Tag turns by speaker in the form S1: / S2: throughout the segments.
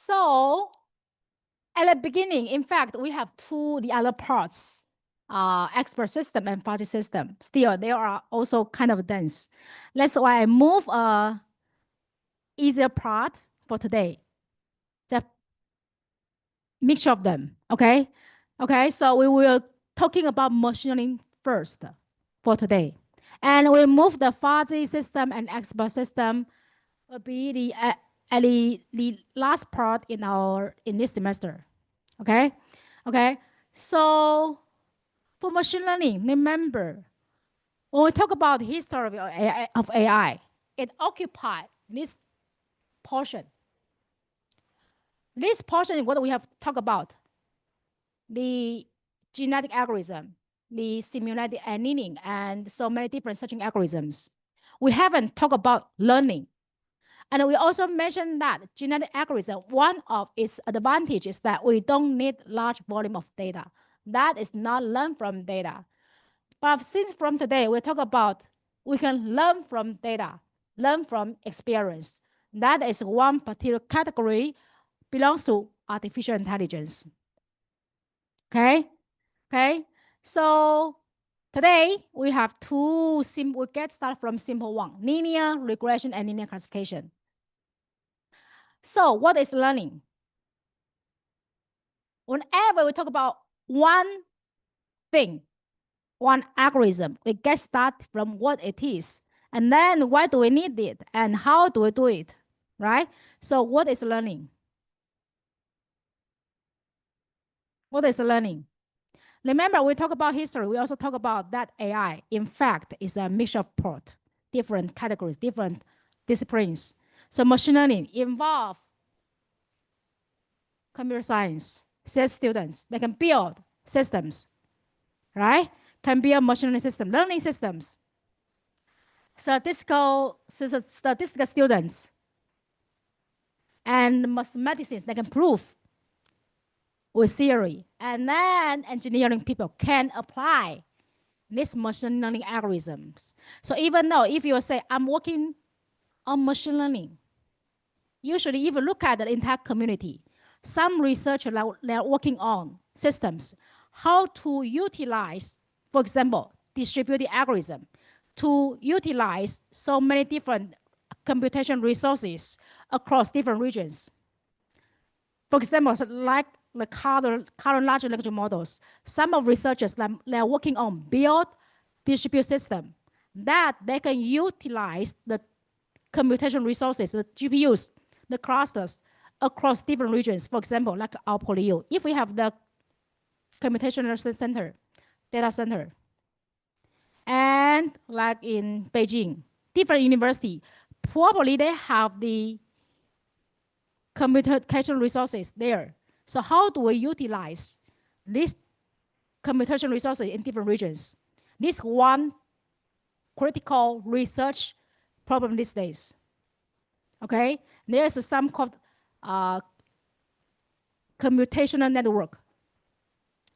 S1: So at the beginning, in fact, we have the other parts, expert system and fuzzy system. Still, they are also kind of dense. That's why I move a easier part for today. Just mixture of them, okay? Okay, so we will talking about machine learning first for today. And we move the fuzzy system and expert system will be the last part in this semester. Okay? Okay. So for machine learning, remember, when we talk about the history of AI, it occupied this portion. This portion is what we have talked about. The genetic algorithm, the simulated annealing, and so many different searching algorithms. We haven't talked about learning. And we also mentioned that genetic algorithm, one of its advantages is that we don't need large volume of data. That is not learned from data. But since from today, we talk about we can learn from data, learn from experience. That is one particular category belongs to artificial intelligence. Okay? Okay? So today we have we get started from simple one, linear regression and linear classification. So what is learning? Whenever we talk about one thing, one algorithm, we get started from what it is, and then why do we need it, and how do we do it, right? So what is learning? What is learning? Remember, we talk about history. We also talk about that AI, in fact, is a mixture of different categories, different disciplines. So machine learning involve computer science, CS students. They can build systems, right? Can build machine learning systems, learning systems. Statistical students and mathematicians, they can prove with theory. And then engineering people can apply these machine learning algorithms. So even though if you say, I'm working on machine learning, usually if you look at the entire community, some researchers they're working on systems, how to utilize, for example, distributed algorithm to utilize so many different computation resources across different regions. For example, so like the current large language models, some of researchers they're working on build distributed system that they can utilize the computation resources, the GPUs, the clusters across different regions. For example, like our PolyU, if we have the computational center, data center, and like in Beijing, different university, probably they have the computation resources there. So how do we utilize these computation resources in different regions? This one critical research problem these days. Okay, there's some called computational network.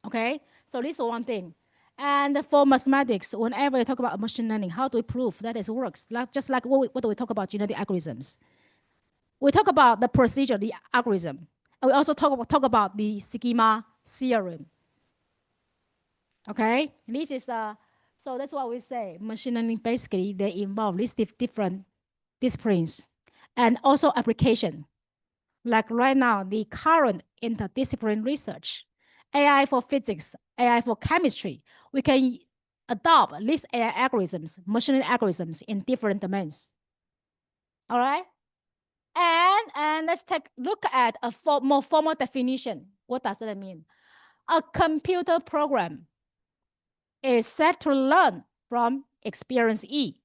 S1: Okay, so this is one thing. And for mathematics, whenever we talk about machine learning, how do we prove that it works? Just like what do we talk about genetic algorithms? We talk about the procedure, the algorithm. And we also talk about the schema theorem. Okay, this is so that's why we say machine learning basically they involve these different disciplines and also application. Like right now, the current interdisciplinary research, AI for physics, AI for chemistry, we can adopt these AI algorithms, machine learning algorithms in different domains. All right? And let's take a look at a more formal definition. What does that mean? A computer program is set to learn from experience E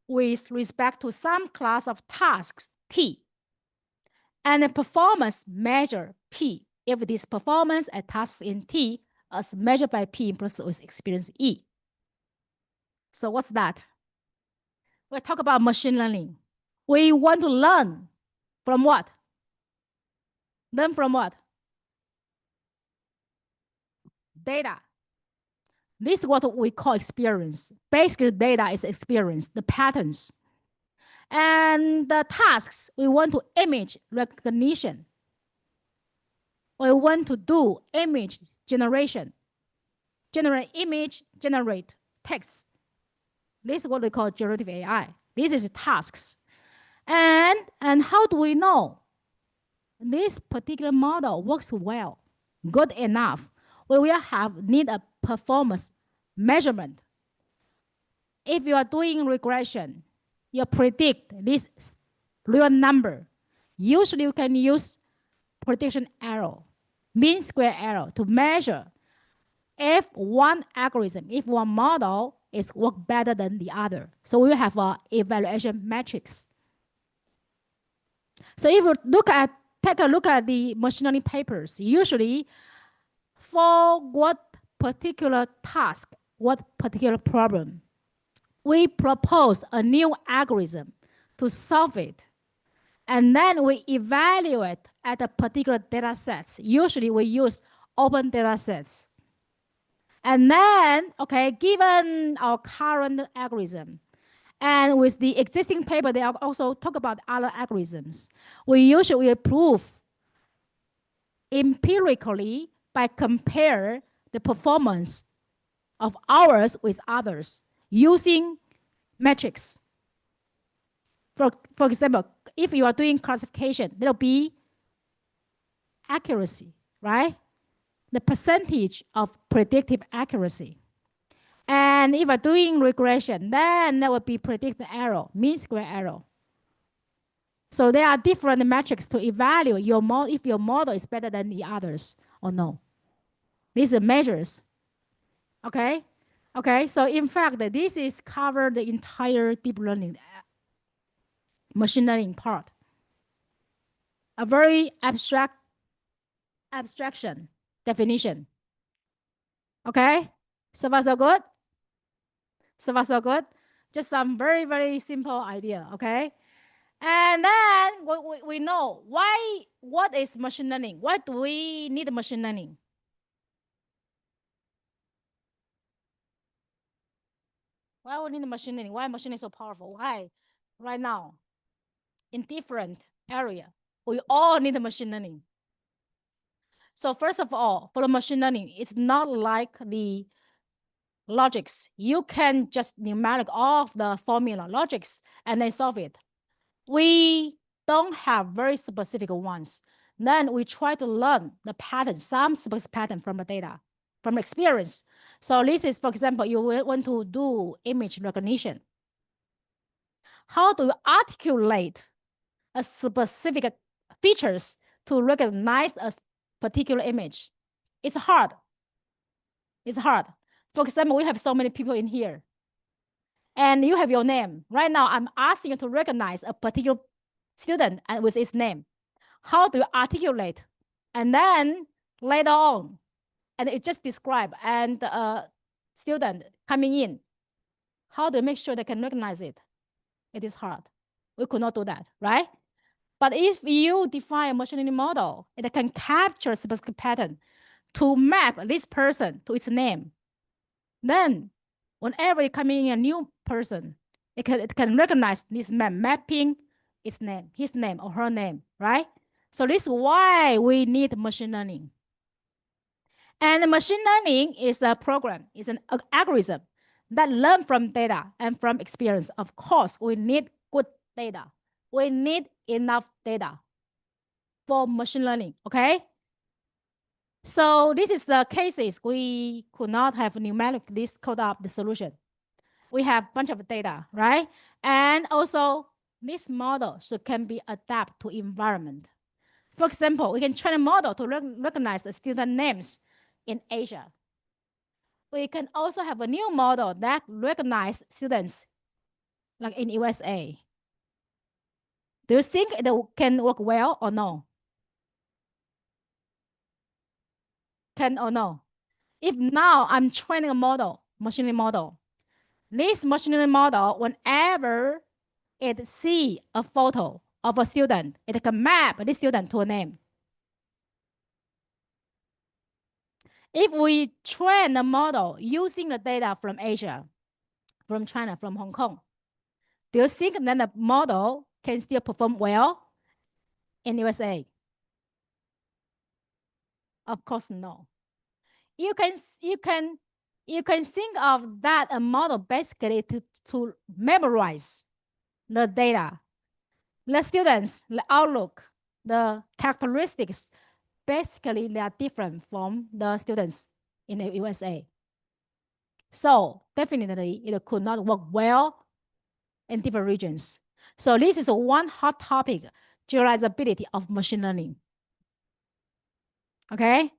S1: with respect to some class of tasks T and a performance measure P if this performance at tasks in T as measured by P improves with experience E. So what's that? We talk about machine learning. We want to learn from what? Learn from what? Data. This is what we call experience. Basically, data is experience, the patterns. And the tasks, we want to image recognition. we want to do image generation, generate image, generate text. This is what we call generative AI. This is tasks. And how do we know this particular model works well, good enough? We will need a performance measurement. If you are doing regression, you predict this real number. Usually you can use prediction error, mean square error, to measure if one algorithm, if one model is work better than the other. So we have a evaluation matrix. So if you take a look at the machine learning papers, usually for what particular task, what particular problem, we propose a new algorithm to solve it. And then we evaluate at a particular data sets. Usually we use open data sets. And then, okay, given our current algorithm, and with the existing paper, they also talk about other algorithms. We usually prove empirically by compare the performance of ours with others using metrics. For example, if you are doing classification, there will be accuracy, right? The percentage of predictive accuracy. And if you're doing regression, then there will be predicted error, mean square error. So there are different metrics to evaluate if your model is better than the others or no. These are measures. Okay? Okay, so in fact, this is cover the entire deep learning, machine learning part. A very abstraction definition. Okay? So far so good? So far so good? Just some very, very simple idea, okay? And then we know what is machine learning? Why do we need machine learning? Why we need machine learning? Why machine learning is so powerful? Why? Right now, in different area, we all need machine learning. So first of all, for the machine learning, it's not like the logics. You can just numeric all of the formula logics and then solve it. We don't have very specific ones. Then we try to learn the pattern, some specific pattern from the data, from experience. So this is, for example, you want to do image recognition. How do you articulate a specific features to recognize a particular image? It's hard. It's hard. For example, we have so many people in here. And you have your name. Right now, I'm asking you to recognize a particular student and with its name. How do you articulate? And then later on, and it just describe and student coming in. How do you make sure they can recognize it? It is hard. We could not do that, right? But if you define a machine learning model, it can capture a specific pattern to map this person to its name. Then whenever you come in a new person, it can recognize this mapping its name, his name or her name, right? So this is why we need machine learning. And machine learning is a program, is an algorithm that learn from data and from experience. Of course, we need good data. We need enough data for machine learning, okay? So this is the cases we could not have numerically code up the solution. We have a bunch of data, right? And also this model can be adapted to environment. For example, we can train a model to recognize the student names in Asia. We can also have a new model that recognizes students like in USA. Do you think it can work well or no? Can or no? If now I'm training a model, machine learning model, this machine learning model, whenever it see a photo of a student, it can map this student to a name. If we train a model using the data from Asia, from China, from Hong Kong, do you think that the model can still perform well in USA? Of course, no. You can you can you can think of that a model basically to memorize the data, the students, the outlook, the characteristics. Basically, they are different from the students in the USA. So definitely, it could not work well in different regions. So this is one hot topic, generalizability of machine learning. Okay.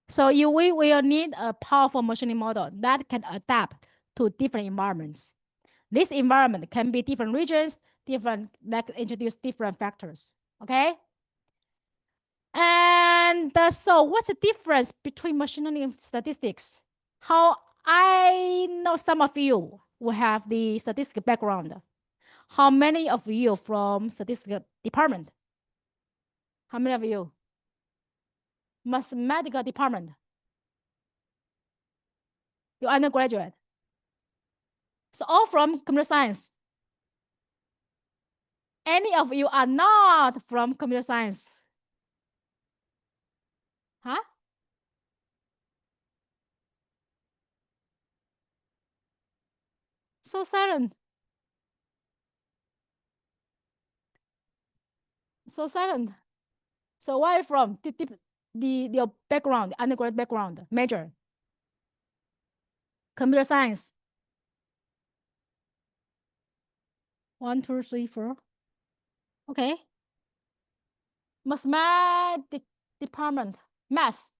S1: So we will need a powerful machine learning model that can adapt to different environments. This environment can be different regions, different that introduce different factors. Okay. And so what's the difference between machine learning and statistics? How I know some of you will have the statistical background. How many of you from statistical department? How many of you? Mathematical department. You undergraduate. So all from computer science. Any of you are not from computer science? Huh? So silent. So silent. So where are you from? Your background, undergrad background, major. Computer science. 1, 2, 3, 4. Okay. Mathematics department. Math.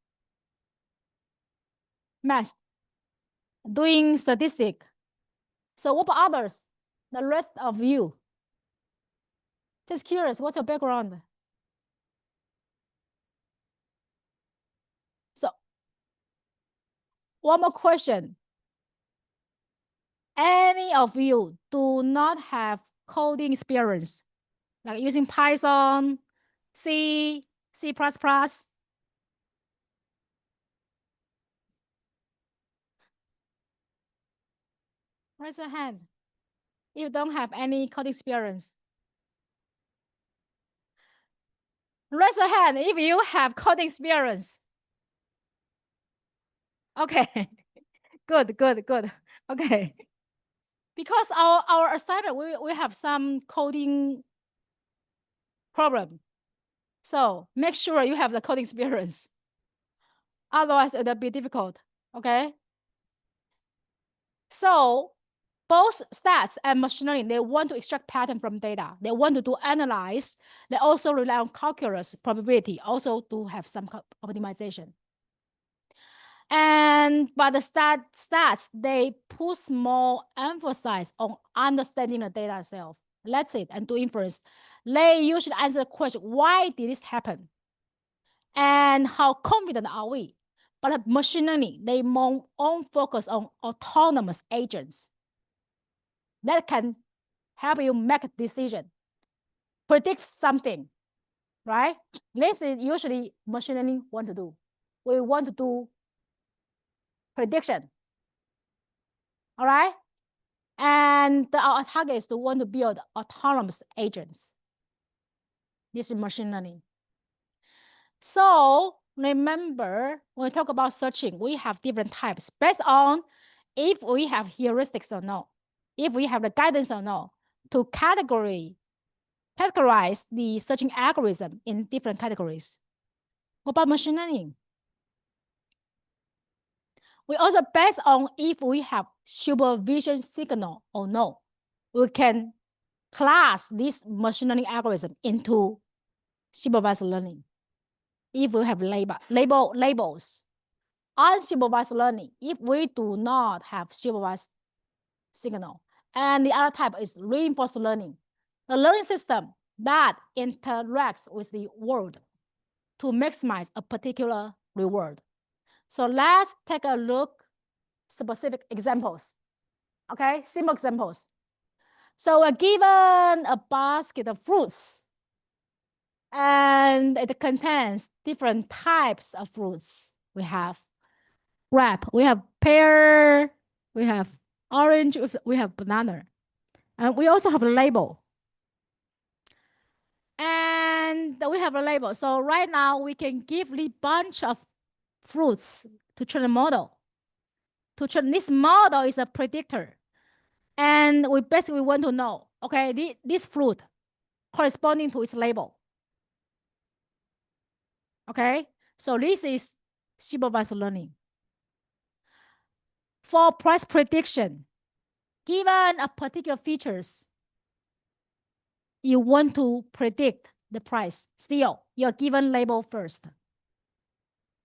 S1: Math. Doing statistic. So what about others? The rest of you? Just curious, what's your background? So one more question. Any of you do not have coding experience, like using Python, C, C++? Raise your hand. You don't have any coding experience. Raise your hand if you have coding experience. Okay. Good. Okay. Because our assignment, we have some coding problem. So make sure you have the coding experience. Otherwise, it'll be difficult. Okay. So both stats and machine learning, they want to extract pattern from data. They want to do analyze. They also rely on calculus probability, also to have some optimization. And but the stats, they put more emphasis on understanding the data itself. That's it, and to inference. They usually answer the question, why did this happen? And how confident are we? But machine learning, they more on focus on autonomous agents that can help you make a decision, predict something, right? This is usually machine learning want to do. We want to do prediction, all right? And our target is to want to build autonomous agents. This is machine learning. So remember, when we talk about searching, we have different types based on if we have heuristics or not, if we have the guidance or not, to categorize the searching algorithm in different categories. What about machine learning? We also based on if we have supervision signal or no. We can class this machine learning algorithm into supervised learning. If we have labels. Unsupervised learning, if we do not have supervised signal. And the other type is reinforced learning, the learning system that interacts with the world to maximize a particular reward. So let's take a look specific examples. Okay, simple examples. So we're given a basket of fruits and it contains different types of fruits. We have grape, we have pear, we have orange, we have banana. And we also have a label. And that we have a label. So right now we can give a bunch of fruits to train a model. To train this model is a predictor. And we basically want to know, okay, this fruit corresponding to its label. Okay, so this is supervised learning. For price prediction, given a particular features, you want to predict the price. Still, you're given label first.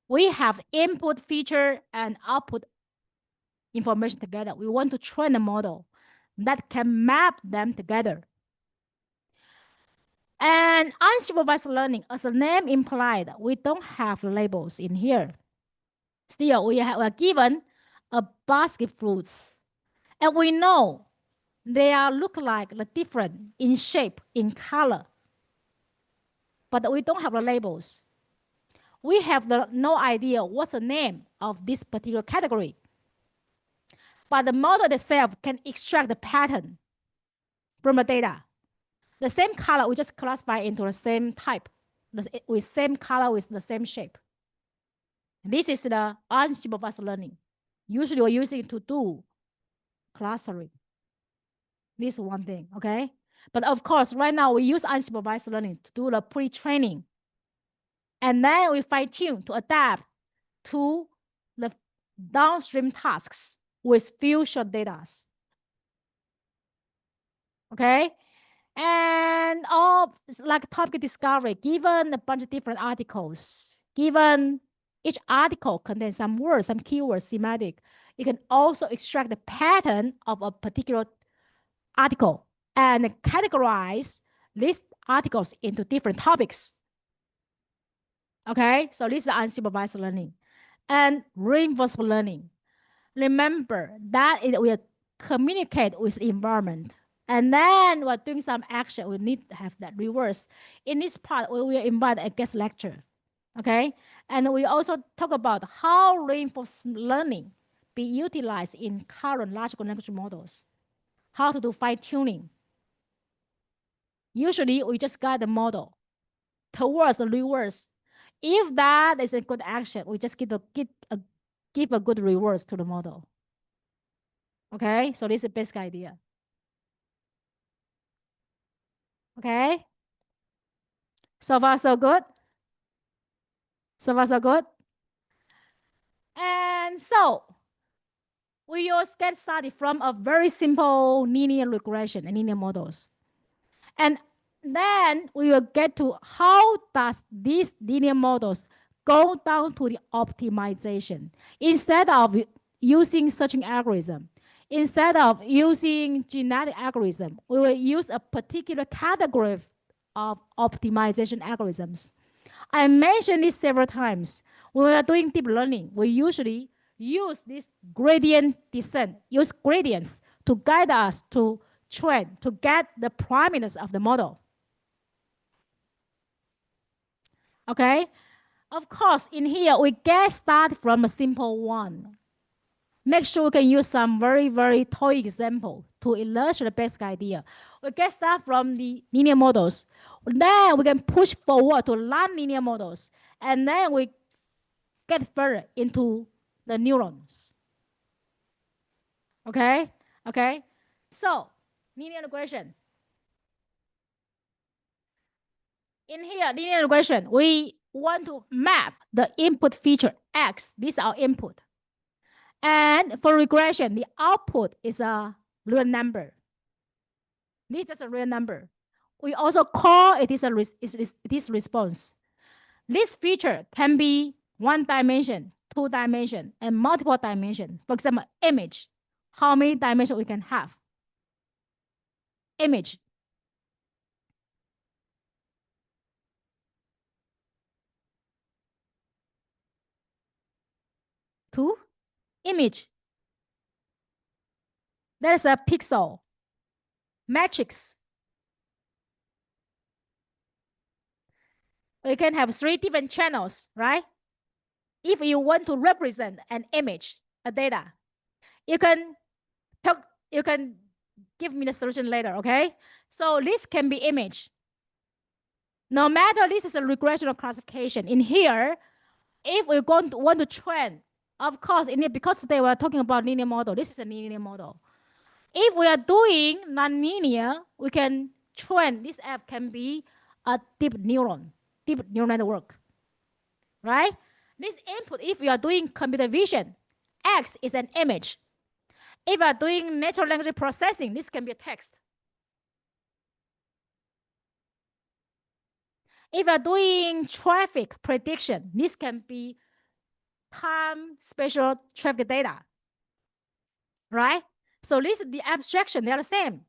S1: We have input feature and output information together. We want to train a model that can map them together. And unsupervised learning, as the name implied, we don't have labels in here. Still, we are given a basket of fruits. And we know they are look like the different in shape, in color. But we don't have the labels. We have no idea what's the name of this particular category. But the model itself can extract the pattern from the data. The same color, we just classify into the same type, with same color, with the same shape. This is the unsupervised learning. Usually we're using it to do clustering. This is one thing, okay? But of course, right now we use unsupervised learning to do the pre-training. And then we fine-tune to adapt to the downstream tasks with few short data. Okay? And all like topic discovery, given a bunch of different articles, given each article contains some words, some keywords, semantic, you can also extract the pattern of a particular article and categorize these articles into different topics. Okay, so this is unsupervised learning. And reinforcement learning. Remember that we communicate with the environment. And then we're doing some action. We need to have that reverse. In this part, we will invite a guest lecture. Okay, and we also talk about how reinforcement learning be utilized in current large language models. How to do fine-tuning. Usually, we just guide the model towards the reverse. If that is a good action, we just give a good reverse to the model. Okay, so this is the basic idea. Okay, so far so good. So far so good. And so we will get started from a very simple linear regression and linear models. And then we will get to how does these linear models go down to the optimization. Instead of using searching algorithm, instead of using genetic algorithm, we will use a particular category of optimization algorithms. I mentioned this several times. When we are doing deep learning, we usually use this gradient descent, use gradients to guide us to train, to get the parameters of the model. Okay? Of course, in here, we get started from a simple one. Make sure we can use some very, very toy example to illustrate the basic idea. We get started from the linear models. Then we can push forward to non-linear models. And then we get further into the neurons. Okay? Okay? So, linear regression. In here, linear regression, we want to map the input feature X. This is our input. And for regression, the output is a real number. This is a real number. We also call it is response. This feature can be one dimension, two dimension, and multiple dimension. For example, image. How many dimensions we can have? Image. Two. Image. There's a pixel. Matrix. We can have three different channels, right? If you want to represent an image, a data, you can give me the solution later, okay? So this can be image. No matter this is a regressional classification. In here, if we want to train, of course, because they were talking about linear model, this is a linear model. If we are doing non-linear, we can train, this app can be a deep neural network, right? This input, if we are doing computer vision, X is an image. If we are doing natural language processing, this can be a text. If we are doing traffic prediction, this can be time spatial traffic data, right? So this is the abstraction, they are the same.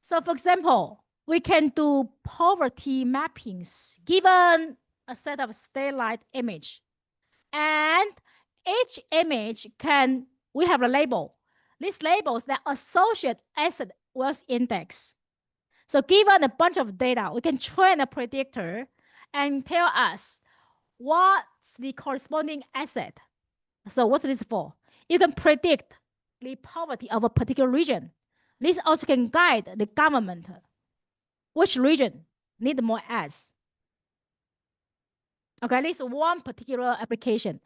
S1: So for example, we can do poverty mappings given a set of statelight image. And each image we have a label. These labels that associate asset wealth index. So given a bunch of data, we can train a predictor and tell us what's the corresponding asset. So what's this for? You can predict the poverty of a particular region. This also can guide the government which region need more ads. Okay, this is one particular application.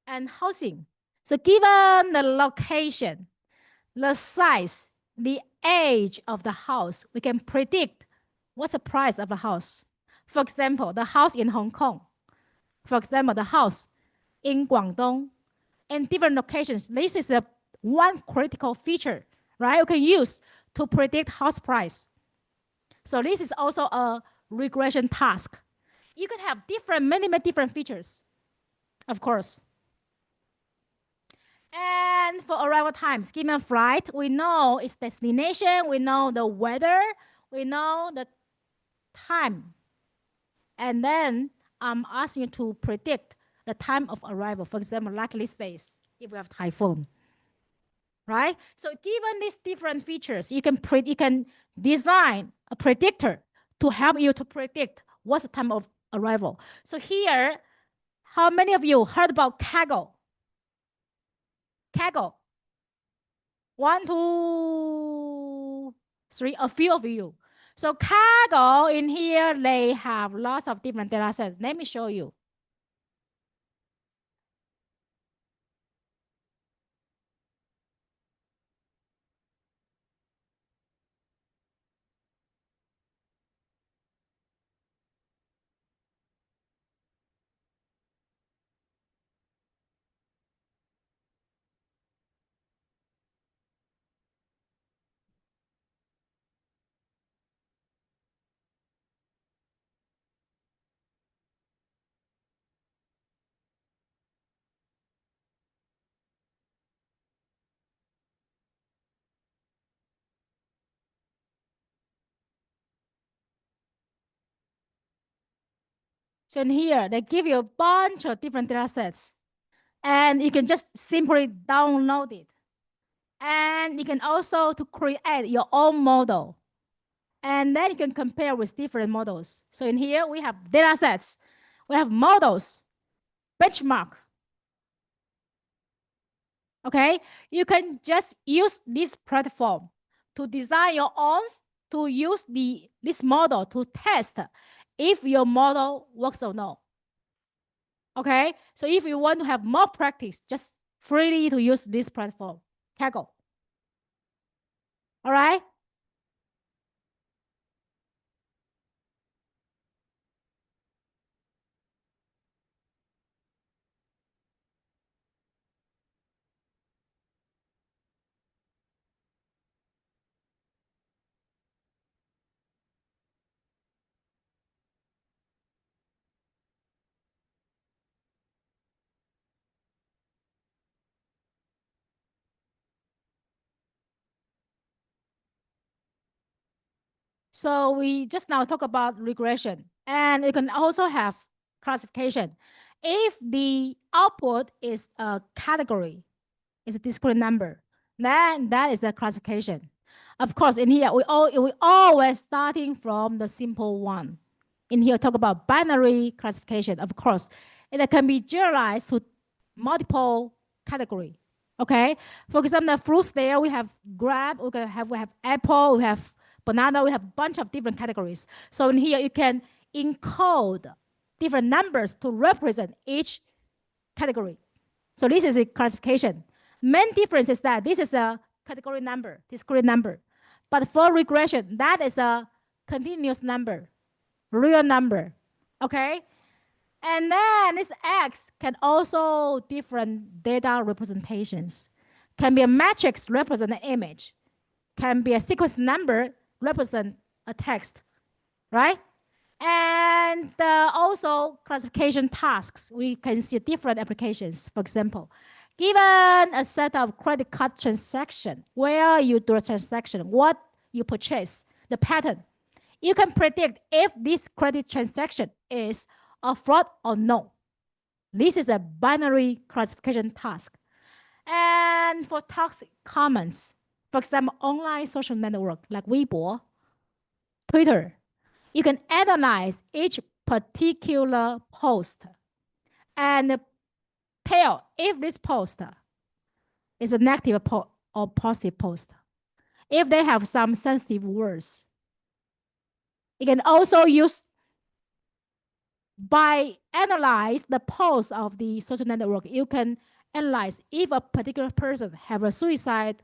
S1: And housing. So given the location, the size, the age of the house, we can predict what's the price of the house. For example, the house in Hong Kong. For example, the house in Guangdong. In different locations, this is the one critical feature, right? You can use to predict house price. So this is also a regression task. You can have many different features, of course. And for arrival time, schema flight, we know its destination, we know the weather, we know the time. And then I'm asking you to predict the time of arrival. For example, like these days, if we have typhoon, right? So given these different features, you can design a predictor to help you to predict what's the time of arrival. So here, how many of you heard about Kaggle? Kaggle. 1, 2, 3, a few of you. So Kaggle in here, they have lots of different data sets. Let me show you. So in here, they give you a bunch of different data sets. And you can just simply download it. And you can also to create your own model. And then you can compare with different models. So in here, we have data sets. We have models, benchmark. Okay, you can just use this platform to design your own, to use this model to test if your model works or not. Okay, so if you want to have more practice, just freely to use this platform, Kaggle. All right. So we just now talk about regression, and you can also have classification. If the output is a category, is a discrete number, then that is a classification. Of course, in here, we always starting from the simple one. In here, talk about binary classification. Of course, it can be generalized to multiple category. Okay, for example, the fruits there we have grape, we have apple, we have banana, we have a bunch of different categories. So in here, you can encode different numbers to represent each category. So this is a classification. Main difference is that this is a category number, discrete number. But for regression, that is a continuous number, real number, okay? And then this X can also different data representations. Can be a matrix represent an image. Can be a sequence number represent a text, right? And also classification tasks. We can see different applications. For example, given a set of credit card transaction, where you do a transaction, what you purchase, the pattern, you can predict if this credit transaction is a fraud or no. This is a binary classification task. And for toxic comments, for example, online social network like Weibo, Twitter, you can analyze each particular post and tell if this post is a negative or positive post. If they have some sensitive words, you can also use by analyze the post of the social network. You can analyze if a particular person have a suicide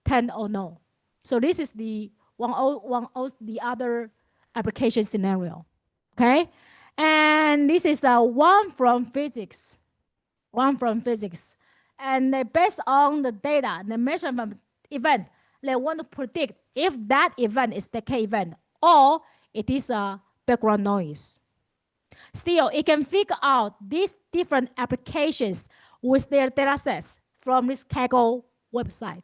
S1: intent or no. So this is the the other application scenario, okay? And this is one from physics, And based on the data, the measurement event, they want to predict if that event is decay event or it is a background noise. Still, it can figure out these different applications with their data sets from this Kaggle website.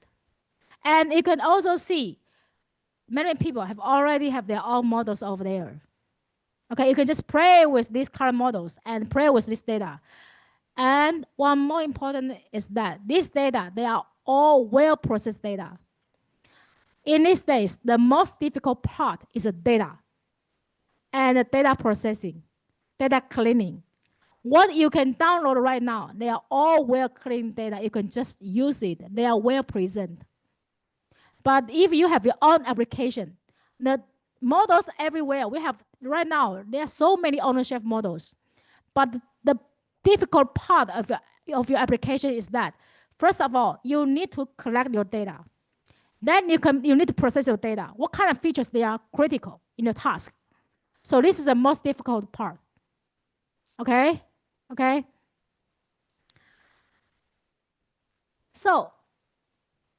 S1: And you can also see many people already have their own models over there. Okay, you can just play with these current models and play with this data. And one more important is that these data, they are all well-processed data. In these days, the most difficult part is the data and the data processing, data cleaning. What you can download right now, they are all well-cleaned data. You can just use it. They are well-presented. But if you have your own application, the models everywhere, we have right now, there are so many ownership models. But the difficult part of your application is that, first of all, you need to collect your data. Then you need to process your data. What kind of features they are critical in your task? So this is the most difficult part. Okay? Okay? So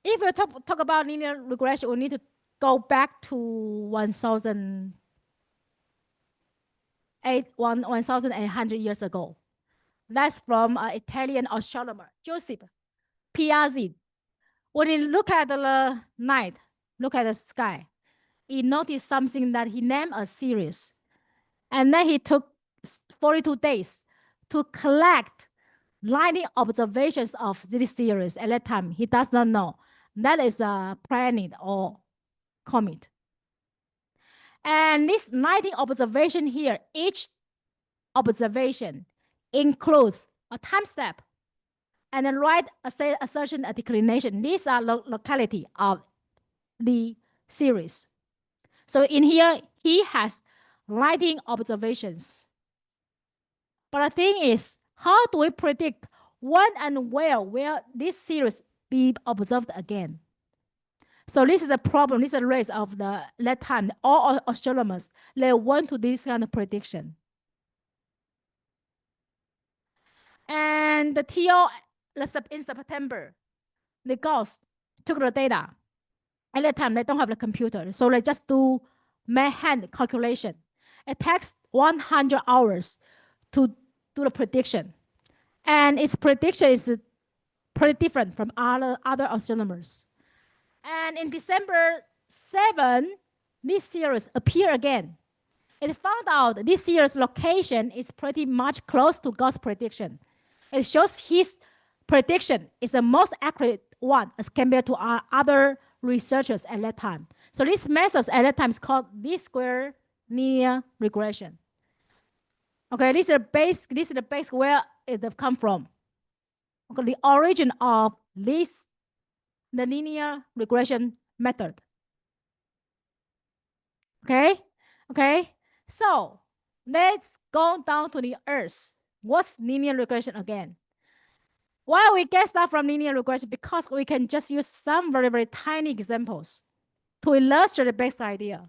S1: if we talk about linear regression, we need to go back to 1,800 years ago. That's from an Italian astronomer, Joseph Piazzi. When he looked at the night, look at the sky, he noticed something that he named a series. And then he took 42 days to collect 90 observations of this series. At that time, he does not know that is a planet or comet. And this 90 observation here, each observation includes a time step and then right assertion and declination. These are locality of the series. So in here, he has 19 observations. But the thing is, how do we predict when and where will this series be observed again? So this is a problem, this is a race of that time. All astronomers, they want to do this kind of prediction. And the TO, in September, the girls took the data. At that time, they don't have the computer, so they just do hand calculation. It takes 100 hours to do the prediction. And its prediction is pretty different from other astronomers. And in December 7, this series appeared again. It found out this series' location is pretty much close to God's prediction. It shows his prediction is the most accurate one as compared to other researchers at that time. So this method at that time is called least square linear regression. Okay, this is the base where it come from. Okay, the origin of the linear regression method. Okay? Okay? So let's go down to the earth. What's linear regression again? Why we get stuff from linear regression? Because we can just use some very, very tiny examples to illustrate the basic idea.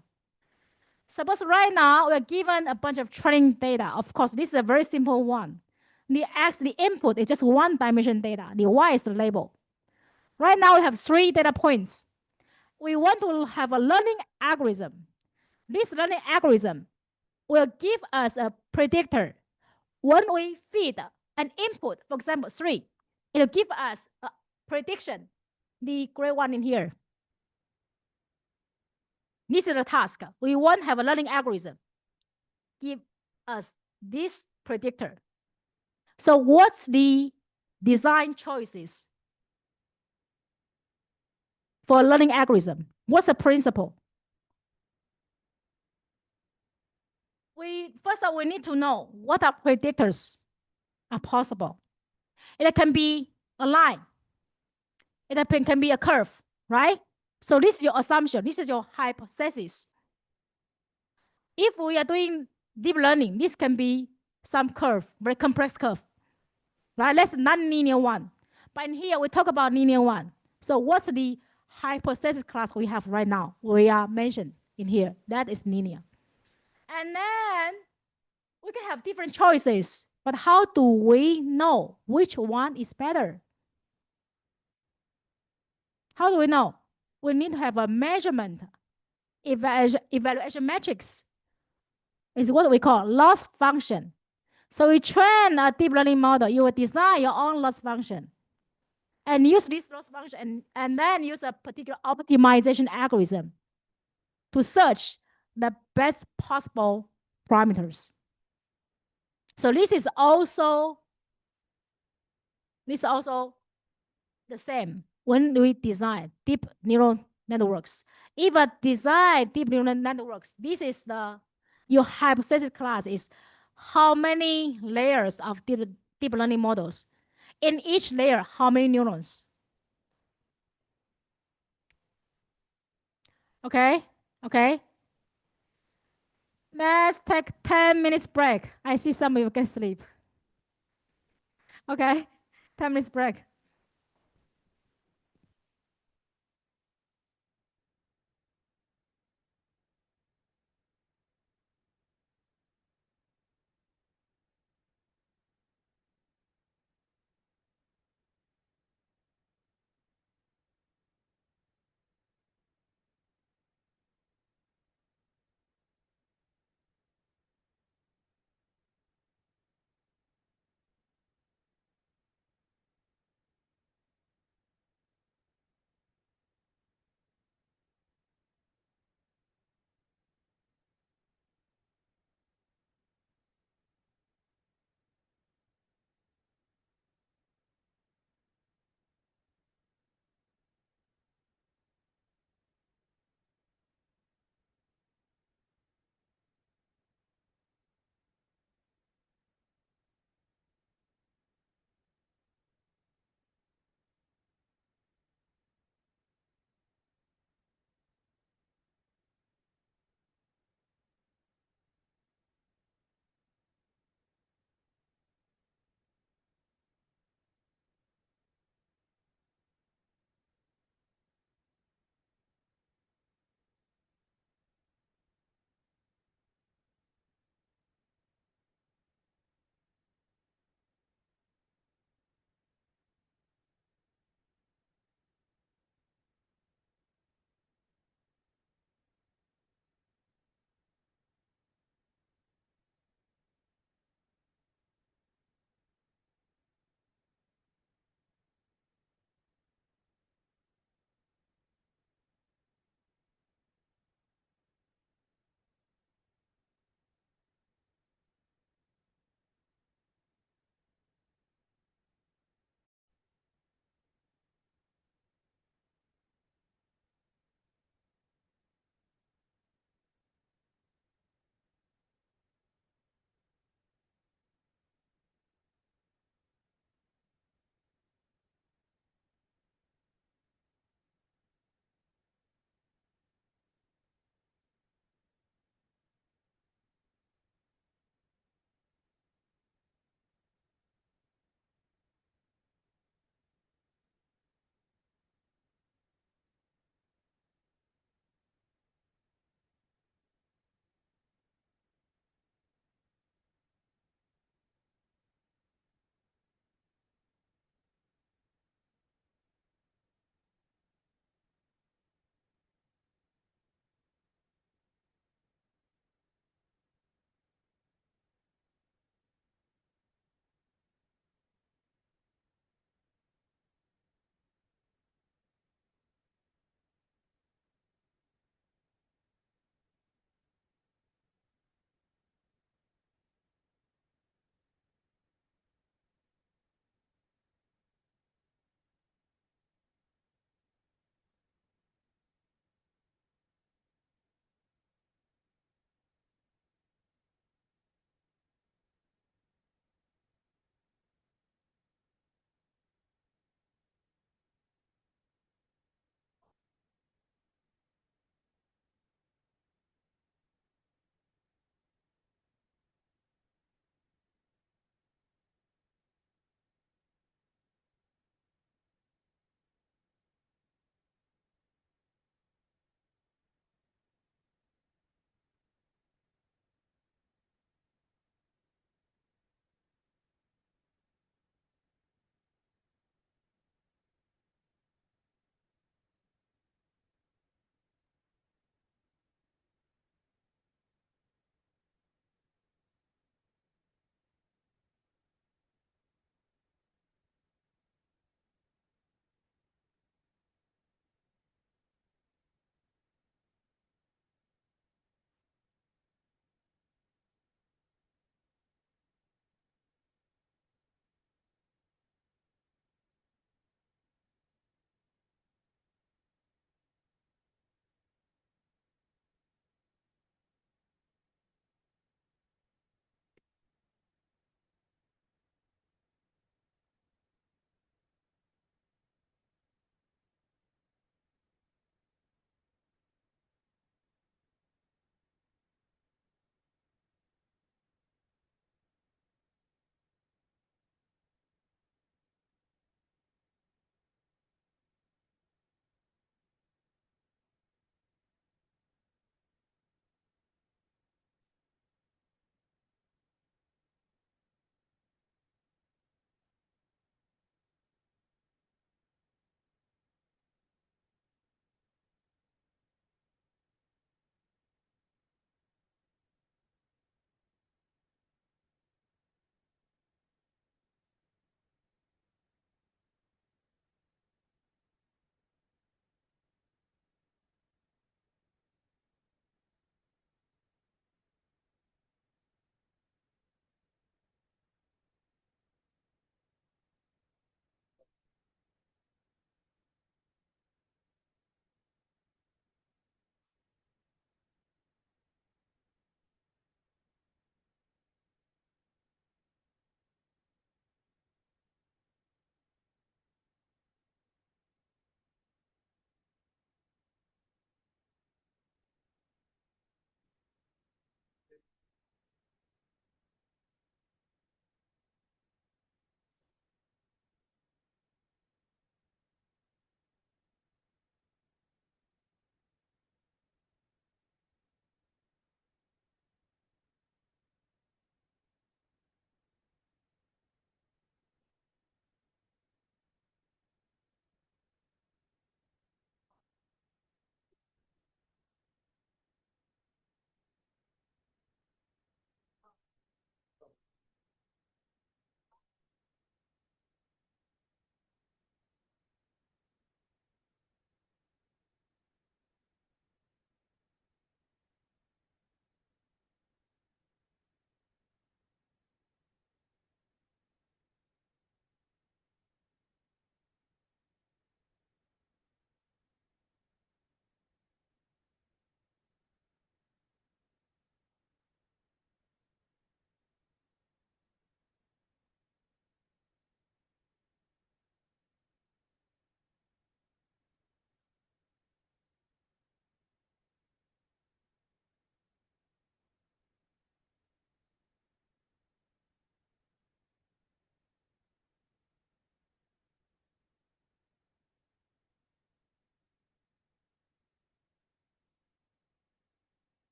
S1: Suppose right now we're given a bunch of training data. Of course, this is a very simple one. The X, the input is just one dimension data. The Y is the label. Right now we have 3 data points. We want to have a learning algorithm. This learning algorithm will give us a predictor. When we feed an input, for example, 3, it will give us a prediction, the gray one in here. This is the task. We want to have a learning algorithm. Give us this predictor. So what's the design choices for a learning algorithm? What's the principle? First of all, we need to know what are predictors are possible. It can be a line. It can be a curve, right? So this is your assumption. This is your hypothesis. If we are doing deep learning, this can be some curve, very complex curve, right? That's non-linear one. But in here, we talk about linear one. So what's the hypothesis class we have right now? We are mentioned in here. That is linear. And then we can have different choices. But how do we know which one is better? How do we know? We need to have a measurement, evaluation metrics. It's what we call loss function. So we train a deep learning model. You will design your own loss function and use this loss function and then use a particular optimization algorithm to search the best possible parameters. So this is also the same when we design deep neural networks. If I design deep neural networks, this is your hypothesis class is how many layers of deep learning models. In each layer, how many neurons? Okay, okay. Let's take 10 minutes break. I see some of you can sleep. Okay, 10 minutes break.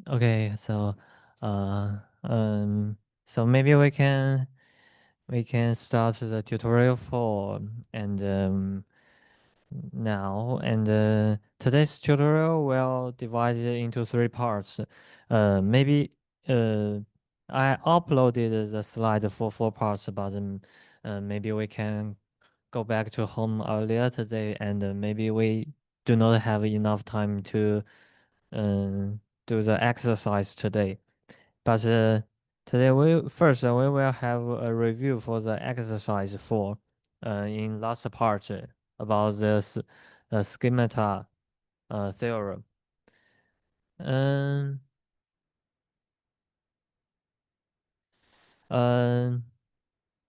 S2: Okay, uh, um, so maybe we can start the tutorial for and now and today's tutorial will divide it into three parts. Maybe uh, I uploaded the slide for four parts, but maybe we can go back to home earlier today, and maybe we do not have enough time to do the exercise today. But today we will have a review for the exercise four in last part about this schemata theorem. Um, um,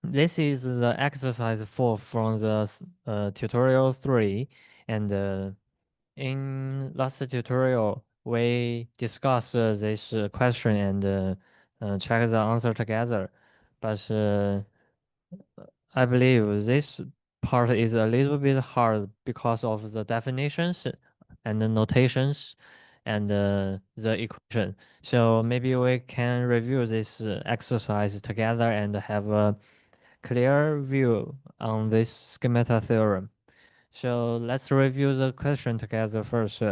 S2: this is the exercise four from the tutorial three, and in last tutorial we discussed this question and check the answer together, but I believe this part is a little bit hard because of the definitions and the notations and the equation. So maybe we can review this exercise together and have a clear view on this schemata theorem. So let's review the question together first.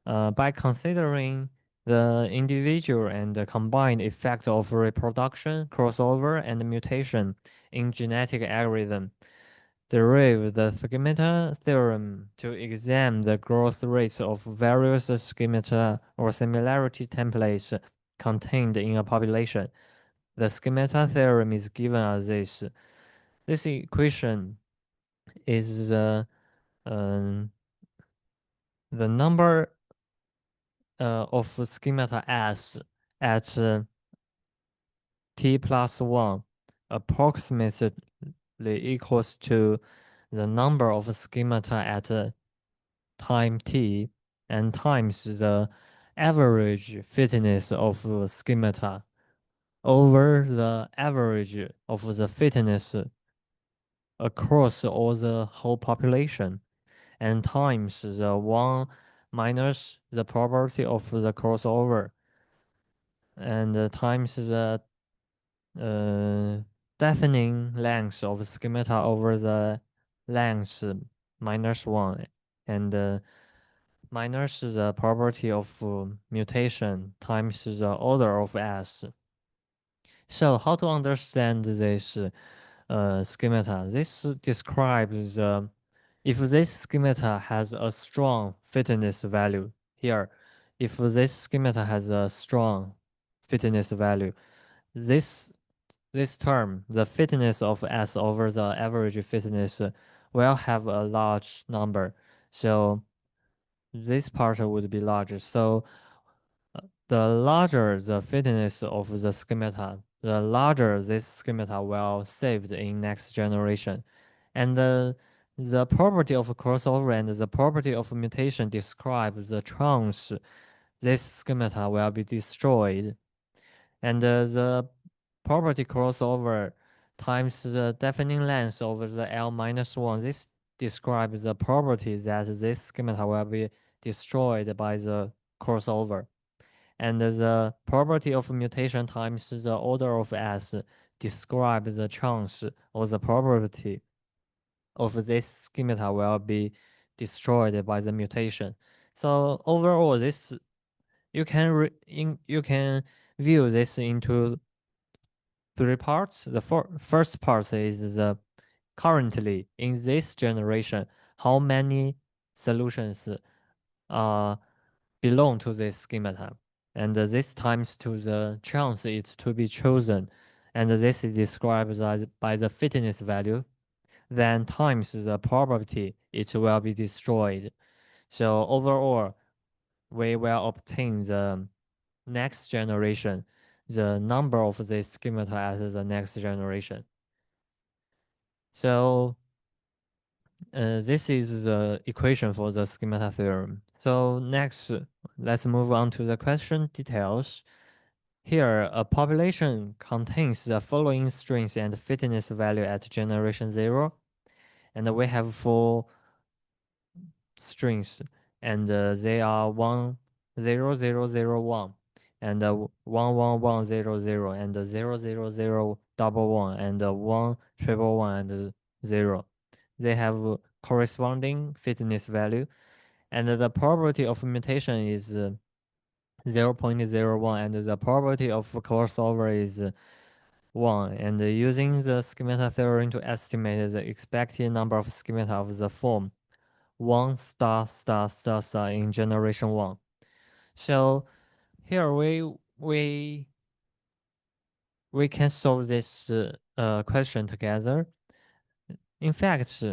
S2: By considering the individual and the combined effect of reproduction, crossover, and mutation in genetic algorithm, derive the schemata theorem to examine the growth rates of various schemata or similarity templates contained in a population. The schemata theorem is given as this. This equation is um, the number of schemata S at t plus 1 approximately equals to the number of schemata at time t and times the average fitness of schemata over the average of the fitness across all the whole population and times the 1 minus the probability of the crossover and times the uh, deafening length of schemata over the length minus 1 and minus the probability of mutation times the order of S. So how to understand this schemata? This describes if this schemata has a strong fitness value here. If this schemata has a strong fitness value, this this term, the fitness of S over the average fitness, will have a large number. So this part would be larger. So the larger the fitness of the schemata, the larger this schemata will saved in next generation. And the property of crossover and the property of mutation describe the chance this schemata will be destroyed. And the property crossover times the deafening length over the L minus 1. This describes the property that this schemata will be destroyed by the crossover. And the property of mutation times the order of S describes the chance or the probability of this schemata will be destroyed by the mutation. So overall, this you can view this into three parts. The first part is the currently in this generation, how many solutions uh, belong to this schemata. And this times to the chance it's to be chosen. And this is described as by the fitness value, then times the probability it will be destroyed. So overall, we will obtain the next generation, the number of this schemata as the next generation. So this is the equation for the schemata theorem. So next, let's move on to the question details. Here, a population contains the following strength and fitness value at generation 0, and we have four strings, and they are 1, 0, 0, 0, 1. and 11100 and 00011 and 111 and 0. They have corresponding fitness value, and the probability of mutation is 0.01, and the probability of crossover is 1. And using the schemata theorem to estimate the expected number of schemata of the form 1 star star star star in generation 1. So here we can solve this question together. In fact,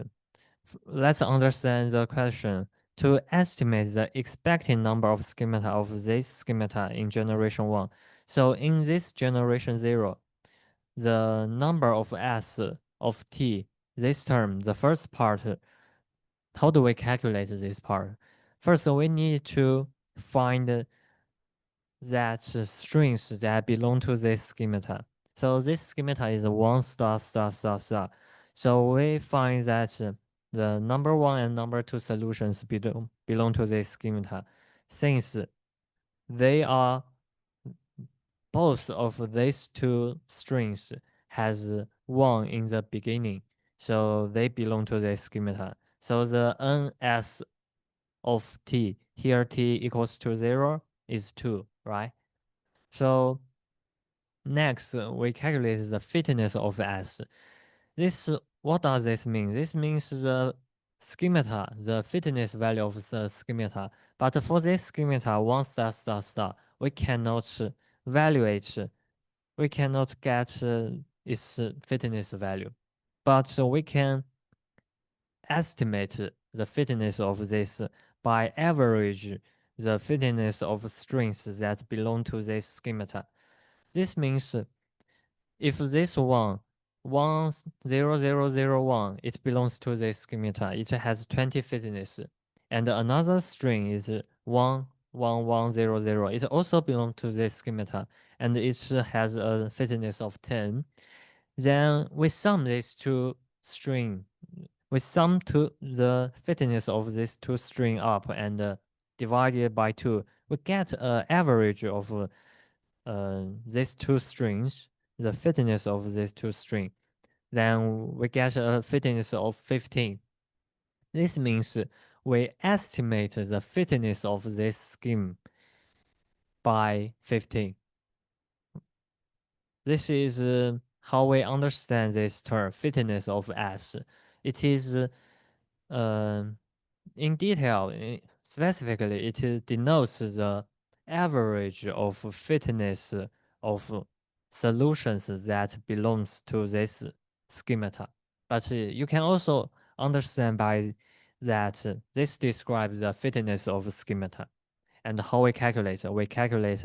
S2: let's understand the question. To estimate the expected number of schemata of this schemata in generation 1. So in this generation 0, the number of s of t, this term, the first part, how do we calculate this part? First, we need to find that strings that belong to this schemata. So this schemata is 1 star star star star. So we find that the number 1 and number 2 solutions belong to this schemata, since they are both of these two strings has 1 in the beginning, so they belong to this schemata. So the ns of t, here t equals to 0, is 2, right? So next, we calculate the fitness of S. This, what does this mean? This means the schemata, the fitness value of the schemata. But for this schemata, 1 star star star, we cannot evaluate, we cannot get its fitness value. But we can estimate the fitness of this by average the fitness of strings that belong to this schemata. This means if this one 10001, it belongs to this schemata, it has 20 fitness, and another string is 11100, it also belongs to this schemata, and it has a fitness of 10. Then we sum these two string, we sum to the fitness of these two string up and divide it by 2. We get an average of these two strings, the fitness of these two strings. Then we get a fitness of 15. This means we estimate the fitness of this scheme by 15. This is how we understand this term, fitness of S. It is in detail, specifically, it denotes the average of fitness of solutions that belongs to this schemata. But you can also understand by that this describes the fitness of schemata. And how we calculate? We calculate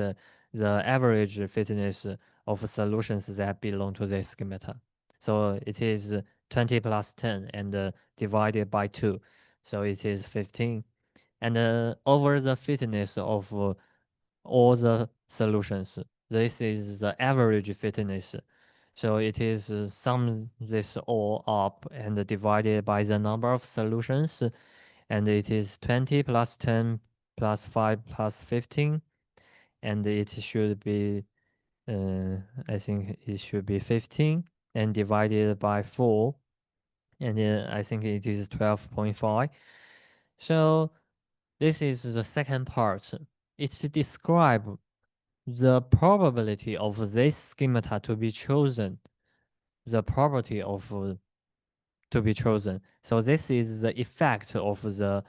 S2: the average fitness of solutions that belong to this schemata. So it is 20 plus 10 and divided by 2. So it is 15. And over the fitness of all the solutions, this is the average fitness. So it is sum this all up and divided by the number of solutions, and it is 20 plus 10 plus 5 plus 15, and it should be I think it should be 15 and divided by 4, and I think it is 12.5. So this is the second part. It's to describe the probability of this schemata to be chosen, the probability of to be chosen. So this is the effect of the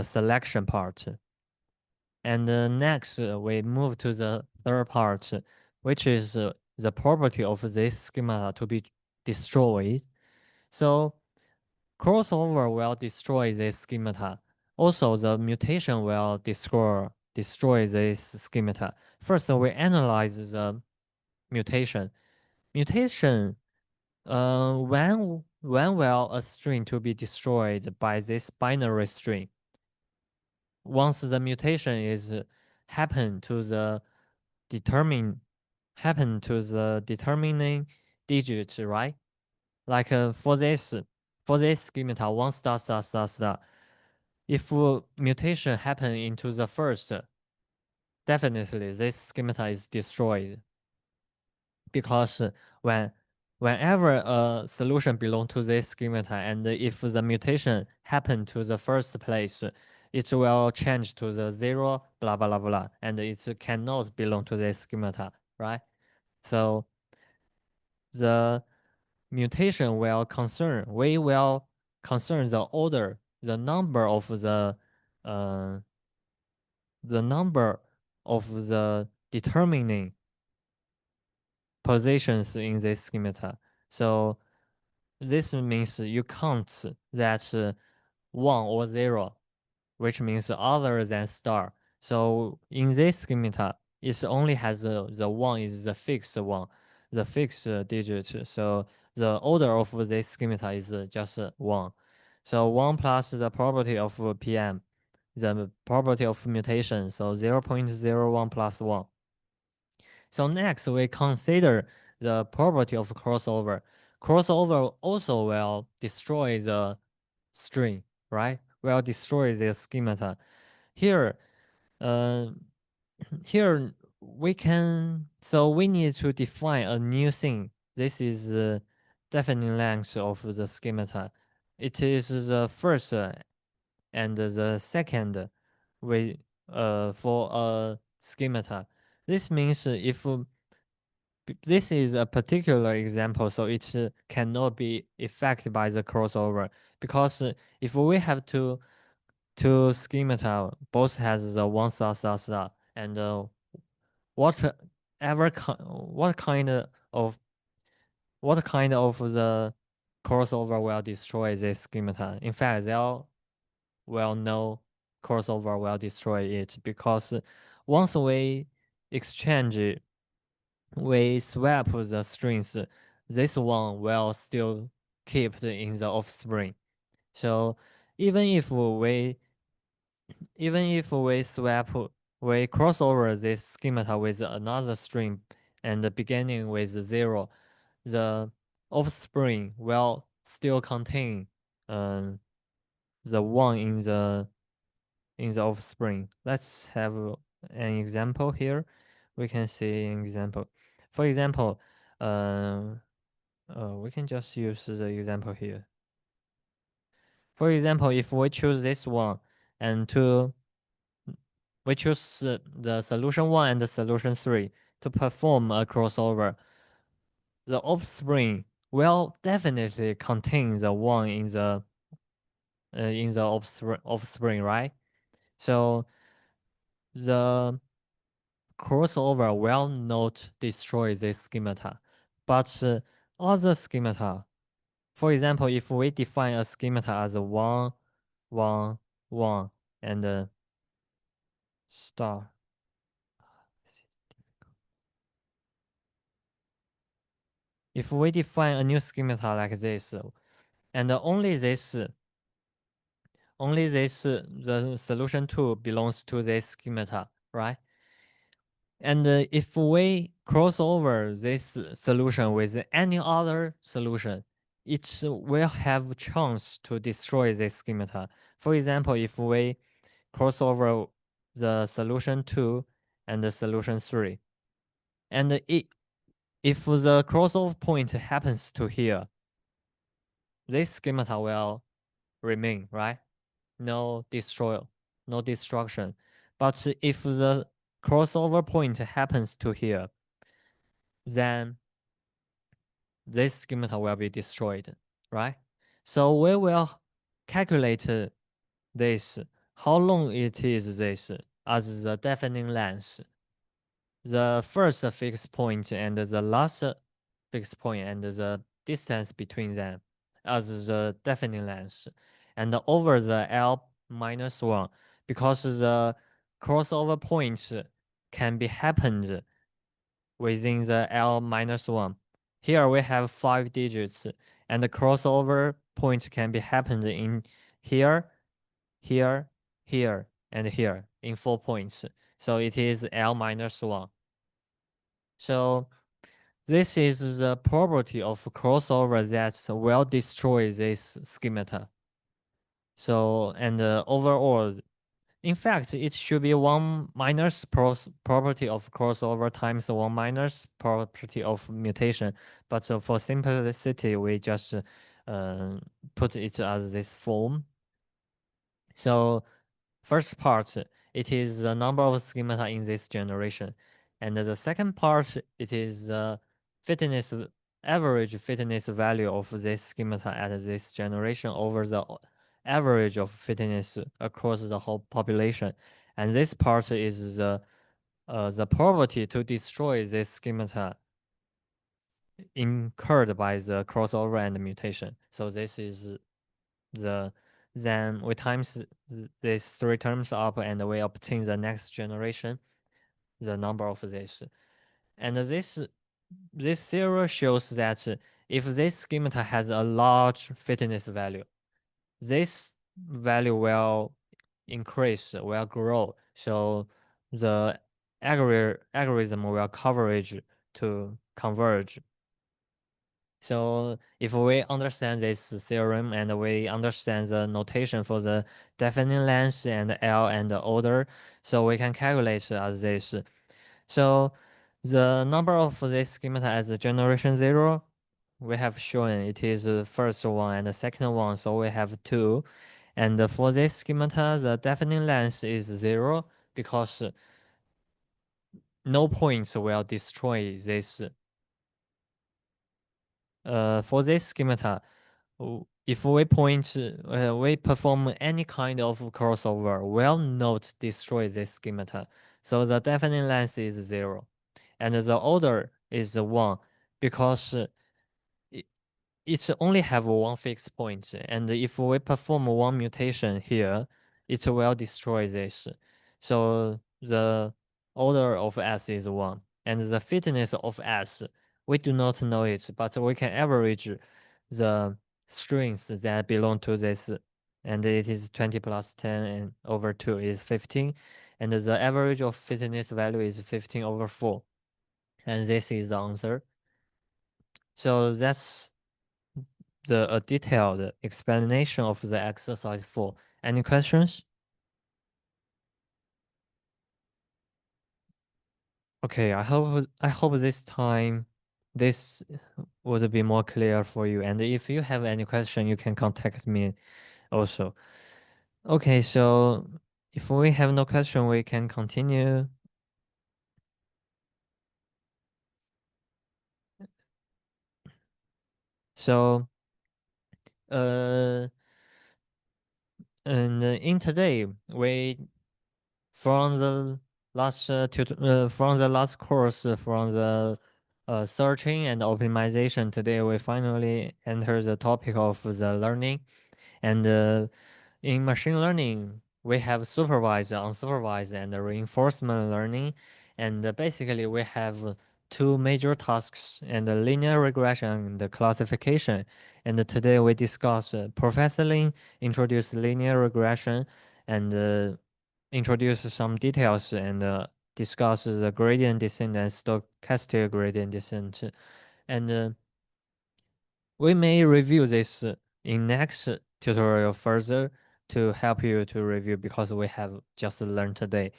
S2: selection part. And next, we move to the third part, which is the property of this schema to be destroyed. So crossover will destroy this schemata. Also, the mutation will destroy this schemata. First, we analyze the mutation. Mutation, when will a string to be destroyed by this binary string? Once the mutation is happen to the determine happen to the determining digit, right? Like for this schemata, 1 star star star star. If mutation happen into the first, definitely this schemata is destroyed, because whenever a solution belongs to this schemata, and if the mutation happen to the first place, it will change to the zero, blah blah blah blah, and it cannot belong to this schemata, right? So the mutation will concern we will concern the order, uh, the number of the determining positions in this schemata. So this means you count that 1 or 0, which means other than star. So in this schemata, it only has the 1 is the fixed one, the fixed digit. So the order of this schemata is just 1. So 1 plus the probability of PM, the probability of mutation, so 0.01 plus 1. So next we consider the property of crossover. Crossover also will destroy the string, right? Will destroy the schemata. Here, uh, here so we need to define a new thing. This is the defining length of the schemata. It is the first and the second way for a schemata. This means if this is a particular example, so it cannot be affected by the crossover, because if we have two schemata, both has the one star star star, and whatever what kind of the crossover will destroy this schemata. In fact, there will no crossover will destroy it, because once exchange we swap the strings, this one will still keep in the offspring. So even if we swap, we cross over this schemata with another string and beginning with 0, the offspring will still contain the 1 in the offspring. Let's have an example here. We can see an example. For example, we can just use the example here. For example, if we choose this one and we choose the solution 1 and the solution 3 to perform a crossover, the offspring will definitely contain the 1 in the offspring, right? So the crossover will not destroy this schemata, but other schemata, for example, if we define a schemata as a 1, 1, 1, and star. If we define a new schemata like this, and the solution 2 belongs to this schemata, right? And if we cross over this solution with any other solution, it will have chance to destroy this schemata. For example, if we cross over the solution 2 and the solution 3, and if the crossover point happens to here, this schemata will remain, right? No destruction. But if the crossover point happens to here, then this schemata will be destroyed, right? So we will calculate this, how long it is this, as the defining length. The first fixed point and the last fixed point and the distance between them as the defining length, and over the L minus 1, because the crossover points can be happened within the L minus 1. Here we have 5 digits, and the crossover point can be happened in here, here, here, and here in 4 points. So it is L minus 1. So this is the property of crossover that will destroy this schemata. So, and overall, In fact, it should be 1 minus property of crossover times 1 minus property of mutation. But for simplicity, we just put it as this form. So first part, it is the number of schemata in this generation. And the second part, it is the fitness average fitness value of this schemata at this generation over the average of fitness across the whole population. And this part is the probability to destroy this schemata incurred by the crossover and mutation. So this is the then we times these three terms up and we obtain the next generation, the number of this. And this theory shows that if this schemata has a large fitness value, this value will increase, will grow. So the algorithm will coverage to converge. So if we understand this theorem and we understand the notation for the defining length and L and the order, so we can calculate as this. So the number of this schemata as generation 0, we have shown it is the first one and the second one, so we have 2. And for this schemata, the defining length is 0 because no points will destroy this. For this schemata, if we perform any kind of crossover, will not destroy this schemata. So the defining length is 0. And the order is 1 because it only have one fixed point. And if we perform one mutation here, it will destroy this. So the order of S is 1. And the fitness of S, we do not know it, but we can average the strings that belong to this. And it is 20 plus 10 and over 2 is 15. And the average of fitness value is 15 over 4. And this is the answer. So that's a detailed explanation of the exercise 4. Any questions? Okay, I hope this time this would be more clear for you. And if you have any question, you can contact me also. Okay, so if we have no question, we can continue. So, uh, and in today, we from the from the last course from the searching and optimization. Today, we finally enter the topic of the learning, and in machine learning, we have supervised, unsupervised, and reinforcement learning. And basically, we have two major tasks and the linear regression and the classification. And today we discuss Professor Lin introduced linear regression and introduce some details and discuss the gradient descent and stochastic gradient descent. And we may review this in next tutorial further to help you to review because we have just learned today.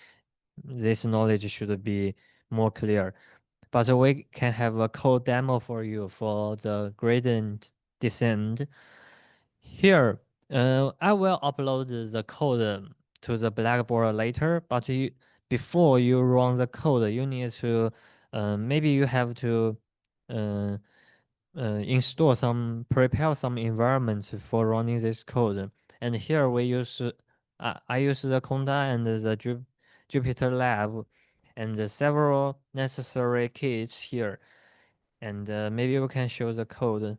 S2: This knowledge should be more clear. But we can have a code demo for you for the gradient descent. Here, I will upload the code to the Blackboard later, but before you run the code, you need to, maybe you have to uh, prepare some environment for running this code. And here we use, I use the Conda and the Jupyter Lab and several necessary kits here. And maybe we can show the code.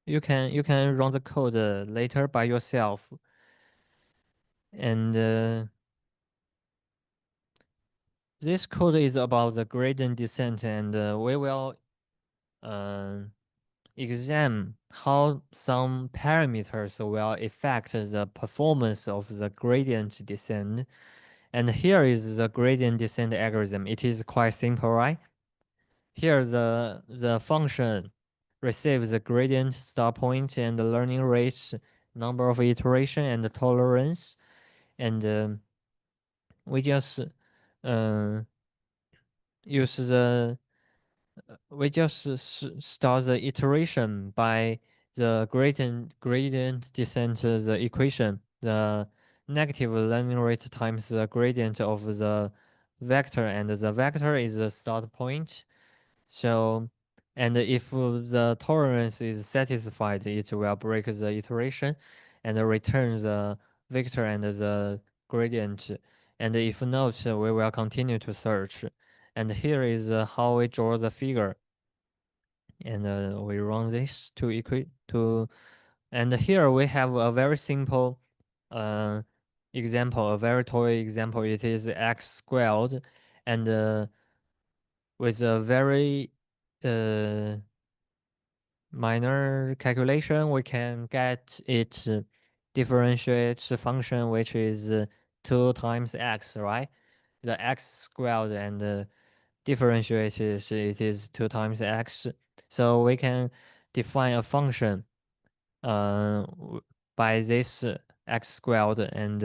S2: You can run the code later by yourself. And this code is about the gradient descent, and we will uh, examine how some parameters will affect the performance of the gradient descent. And here is the gradient descent algorithm. It is quite simple, right? Here the function receives the gradient start point and the learning rate, number of iteration and the tolerance, and we just uh, use the we just start the iteration by the gradient descent the equation, the negative learning rate times the gradient of the vector, and the vector is the start point. So, and if the tolerance is satisfied, it will break the iteration and return the vector and the gradient. And if not, we will continue to search. And here is how we draw the figure. And we run this to equate to, and here we have a very simple uh, example, a very toy example. It is x squared, and with a very uh, minor calculation, we can get it differentiate function, which is 2 times x, right? The x squared and differentiate it is 2 times x. So we can define a function by this x squared, and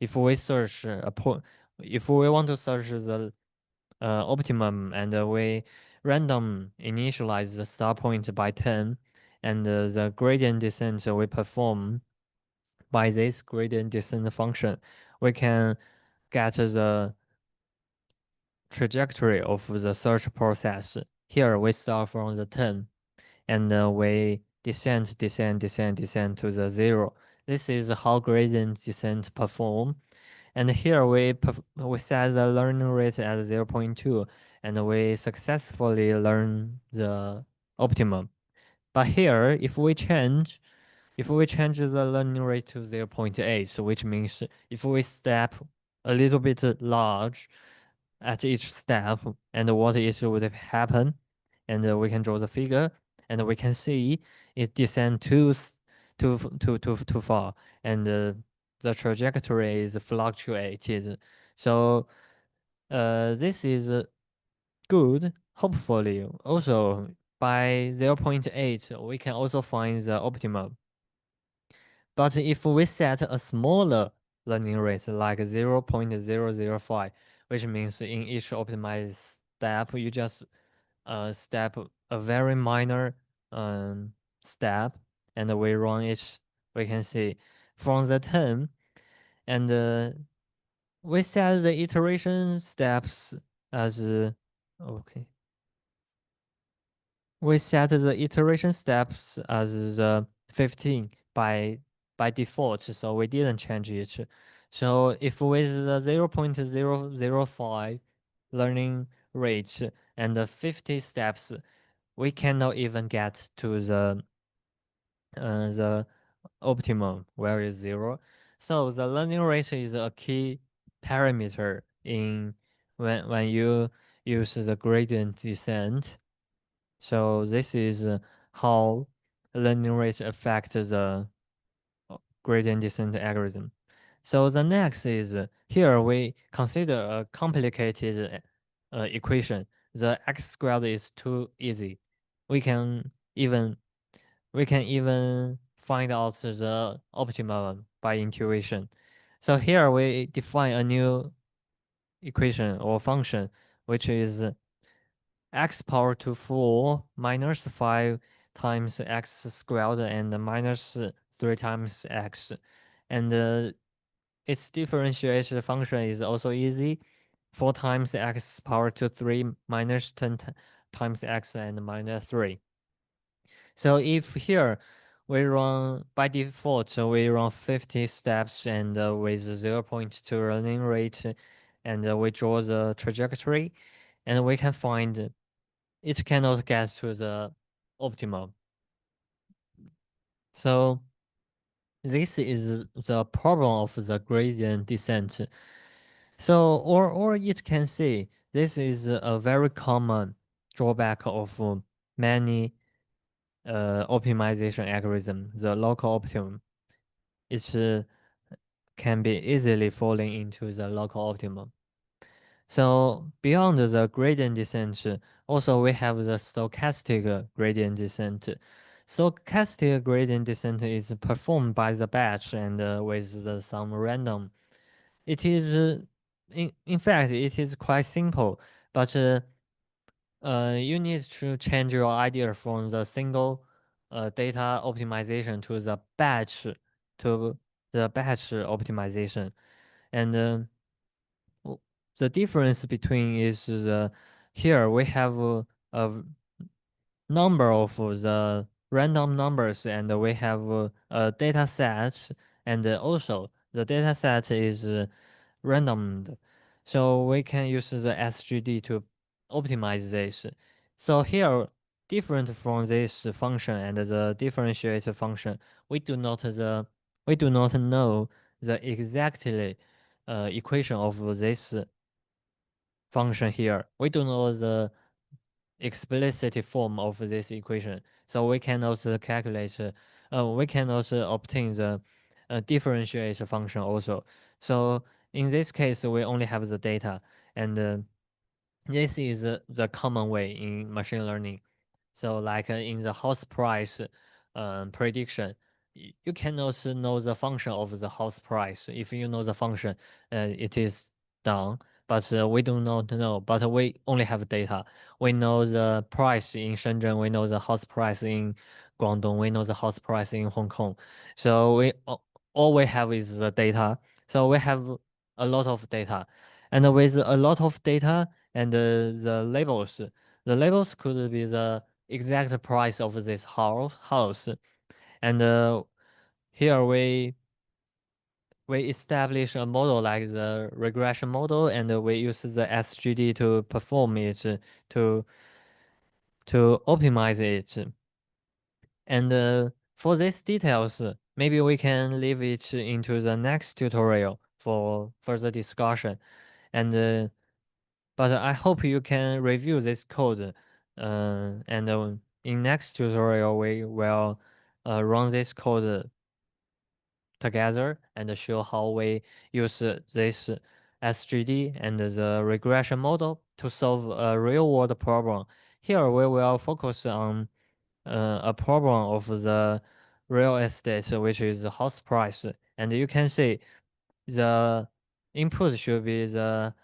S2: if we search a point, if we want to search the optimum, and we random initialize the start point by 10, and the gradient descent we perform by this gradient descent function, we can get the trajectory of the search process. Here we start from the 10, and we descend to the 0. This is how gradient descent perform. And here we set the learning rate at 0.2, and we successfully learn the optimum. But here, if we change the learning rate to 0.8, which means if we step a little bit large at each step, and what is would happen, and we can draw the figure, and we can see it descend too far, and the trajectory is fluctuated. So this is good. Hopefully, also by 0.8, we can also find the optimum. But if we set a smaller learning rate, like 0.005, which means in each optimized step, you just step a very minor step, and we run it, we can see from the 10, and we set the iteration steps as okay. We set the iteration steps as the 15 by default, so we didn't change it. So if with the 0.005 learning rate and the 50 steps, we cannot even get to the optimum, where is 0. So the learning rate is a key parameter in when you use the gradient descent. So this is how learning rate affects the gradient descent algorithm. So the next is here we consider a complicated equation. The x squared is too easy. We can even find out the optimum by intuition. So here we define a new equation or function, which is x power to 4 minus 5 times x squared and minus 3 times x. And its differentiation function is also easy. 4 times x power to 3 minus 10 times x and minus 3. So if here we run by default, so we run 50 steps and with 0.2 learning rate, and we draw the trajectory, and we can find it cannot get to the optimum. So this is the problem of the gradient descent. So or it can see this is a very common drawback of many optimization algorithm, the local optimum. It's can be easily falling into the local optimum. So beyond the gradient descent, also we have the stochastic gradient descent. Stochastic gradient descent is performed by the batch and with some random. It is, in fact, it is quite simple, but you need to change your idea from the single data optimization to the batch optimization, and the difference between is the here we have a number of the random numbers and we have a data set, and also the data set is random, so we can use the SGD to optimize this. So here, different from this function and the differentiate function, we do not know the exactly equation of this function here. We do know the explicit form of this equation. So we can also calculate, we can also obtain the differentiate function also. So in this case, we only have the data, and this is the common way in machine learning. So like in the house price prediction, you can also know the function of the house price. If you know the function, it is done. But we do not know. But we only have data. We know the price in Shenzhen. We know the house price in Guangdong. We know the house price in Hong Kong. So all we have is the data. So we have a lot of data, and with a lot of data and the labels, the labels could be the exact price of this house, and here we establish a model like the regression model, and we use the SGD to perform it to optimize it. And for these details, maybe we can leave it into the next tutorial for further discussion. And but I hope you can review this code. And in next tutorial, we will run this code together and show how we use this SGD and the regression model to solve a real world problem. Here we will focus on a problem of the real estate, which is the house price. And you can see the input should be the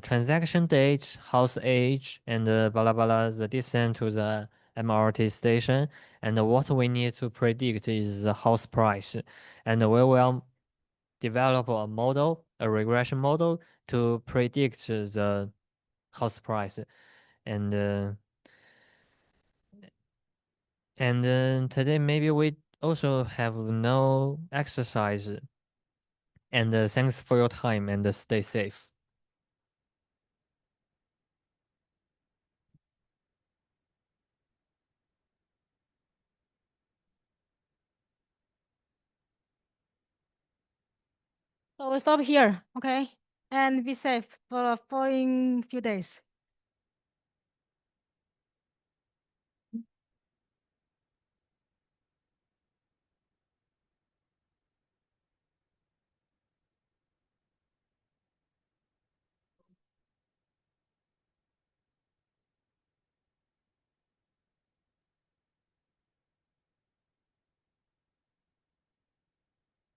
S2: transaction date, house age, and blah, blah, blah, the distance to the MRT station. And what we need to predict is the house price. And we will develop a model, a regression model, to predict the house price. And today maybe we also have no exercise. And thanks for your time, and stay safe.
S1: So we'll stop here, okay? And be safe for the following few days.